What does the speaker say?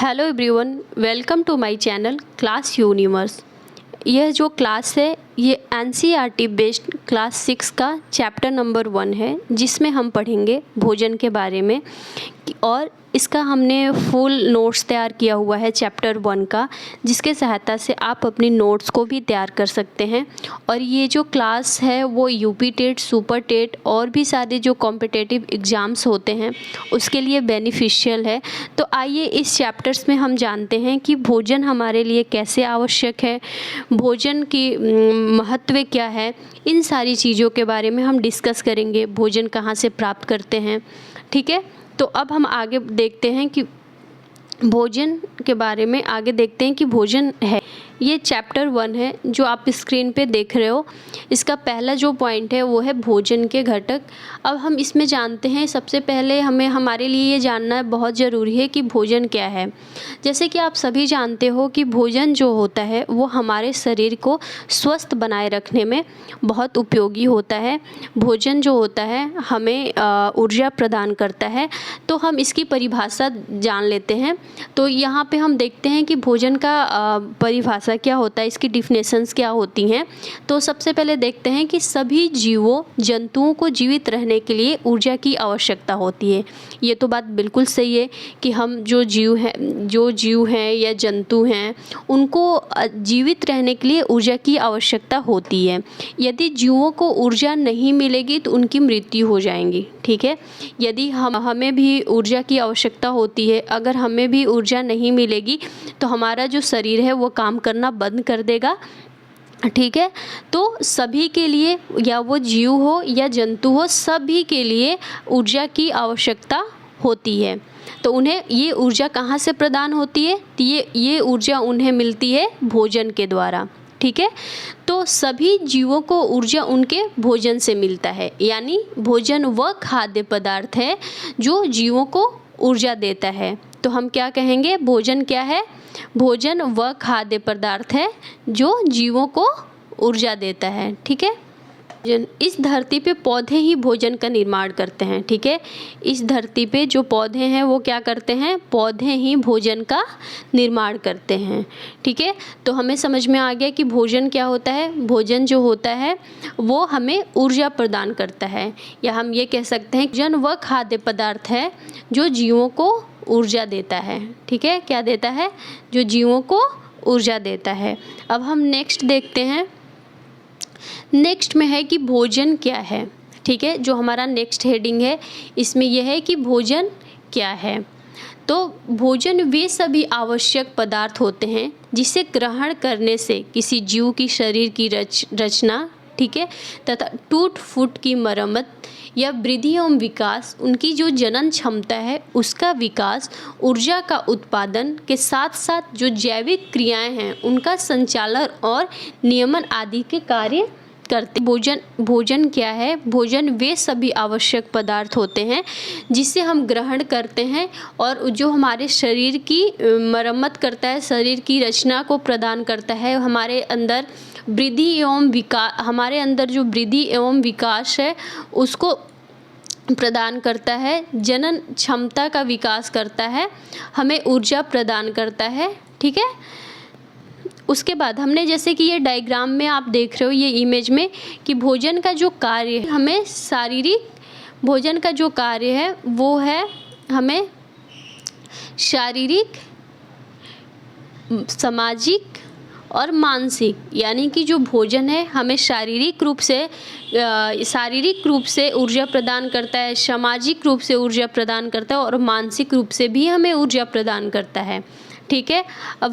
Hello everyone, welcome to my channel class universe. यह जो class है ये एनसीईआरटी बेस्ड क्लास 6 का चैप्टर नंबर 1 है, जिसमें हम पढ़ेंगे भोजन के बारे में। और इसका हमने फुल नोट्स तैयार किया हुआ है चैप्टर 1 का, जिसके सहायता से आप अपनी नोट्स को भी तैयार कर सकते हैं। और ये जो क्लास है वो यूपी टेट, सुपर टेट और भी सारे जो कॉम्पिटिटिव एग्ज़ाम्स होते हैं उसके लिए बेनिफिशियल है। तो आइए इस चैप्टर्स में हम जानते हैं कि भोजन हमारे लिए कैसे आवश्यक है, भोजन की महत्व क्या है। इन सारी चीज़ों के बारे में हम डिस्कस करेंगे, भोजन कहाँ से प्राप्त करते हैं। ठीक है, तो अब हम आगे देखते हैं कि भोजन के बारे में आगे देखते हैं कि भोजन है। ये चैप्टर 1 है जो आप स्क्रीन पे देख रहे हो। इसका पहला जो पॉइंट है वो है भोजन के घटक। अब हम इसमें जानते हैं, सबसे पहले हमारे लिए ये जानना बहुत ज़रूरी है कि भोजन क्या है। जैसे कि आप सभी जानते हो कि भोजन जो होता है वो हमारे शरीर को स्वस्थ बनाए रखने में बहुत उपयोगी होता है। भोजन जो होता है हमें ऊर्जा प्रदान करता है। तो हम इसकी परिभाषा जान लेते हैं। तो यहाँ पे हम देखते हैं कि भोजन का परिभाषा क्या होता है, इसकी डिफिनेशंस क्या होती हैं। तो सबसे पहले देखते हैं कि सभी जीवों जंतुओं को जीवित रहने के लिए ऊर्जा की आवश्यकता होती है। ये तो बात बिल्कुल सही है कि हम जो जीव हैं या जंतु हैं उनको जीवित रहने के लिए ऊर्जा की आवश्यकता होती है। यदि जीवों को ऊर्जा नहीं मिलेगी तो उनकी मृत्यु हो जाएगी। ठीक है, यदि हमें भी ऊर्जा की आवश्यकता होती है, अगर हमें भी ऊर्जा नहीं मिलेगी तो हमारा जो शरीर है वो काम करना बंद कर देगा। ठीक है, तो सभी के लिए, या वो जीव हो या जंतु हो, सभी के लिए ऊर्जा की आवश्यकता होती है। तो उन्हें ये ऊर्जा कहाँ से प्रदान होती है? तो ये ऊर्जा उन्हें मिलती है भोजन के द्वारा। ठीक है, तो सभी जीवों को ऊर्जा उनके भोजन से मिलता है। यानी भोजन वह खाद्य पदार्थ है जो जीवों को ऊर्जा देता है। तो हम क्या कहेंगे, भोजन क्या है? भोजन वह खाद्य पदार्थ है जो जीवों को ऊर्जा देता है। ठीक है, इस धरती पे पौधे ही भोजन का निर्माण करते हैं। ठीक है, इस धरती पे जो पौधे हैं वो क्या करते हैं? पौधे ही भोजन का निर्माण करते हैं। ठीक है, तो हमें समझ में आ गया कि भोजन क्या होता है। भोजन जो होता है वो हमें ऊर्जा प्रदान करता है, या हम ये कह सकते हैं भोजन वह खाद्य पदार्थ है जो जीवों को ऊर्जा देता है। ठीक है, क्या देता है? जो जीवों को ऊर्जा देता है। अब हम नेक्स्ट देखते हैं। नेक्स्ट में है कि भोजन क्या है। ठीक है, जो हमारा नेक्स्ट हेडिंग है इसमें यह है कि भोजन क्या है। तो भोजन वे सभी आवश्यक पदार्थ होते हैं जिसे ग्रहण करने से किसी जीव की शरीर की रचना, ठीक है, तथा टूट फूट की मरम्मत या वृद्धि एवं विकास, उनकी जो जनन क्षमता है उसका विकास, ऊर्जा का उत्पादन के साथ साथ जो जैविक क्रियाएं हैं उनका संचालन और नियमन आदि के कार्य करते। भोजन क्या है? भोजन वे सभी आवश्यक पदार्थ होते हैं जिसे हम ग्रहण करते हैं और जो हमारे शरीर की मरम्मत करता है, शरीर की रचना को प्रदान करता है, हमारे अंदर वृद्धि एवं विकास, हमारे अंदर जो वृद्धि एवं विकास है उसको प्रदान करता है, जनन क्षमता का विकास करता है, हमें ऊर्जा प्रदान करता है। ठीक है, उसके बाद हमने, जैसे कि ये डायग्राम में आप देख रहे हो ये इमेज में, कि भोजन का जो कार्य है हमें भोजन का जो कार्य है वो है हमें शारीरिक, सामाजिक और मानसिक, यानी कि जो भोजन है हमें शारीरिक रूप से ऊर्जा प्रदान करता है, सामाजिक रूप से ऊर्जा प्रदान करता है और मानसिक रूप से भी हमें ऊर्जा प्रदान करता है। ठीक है, अब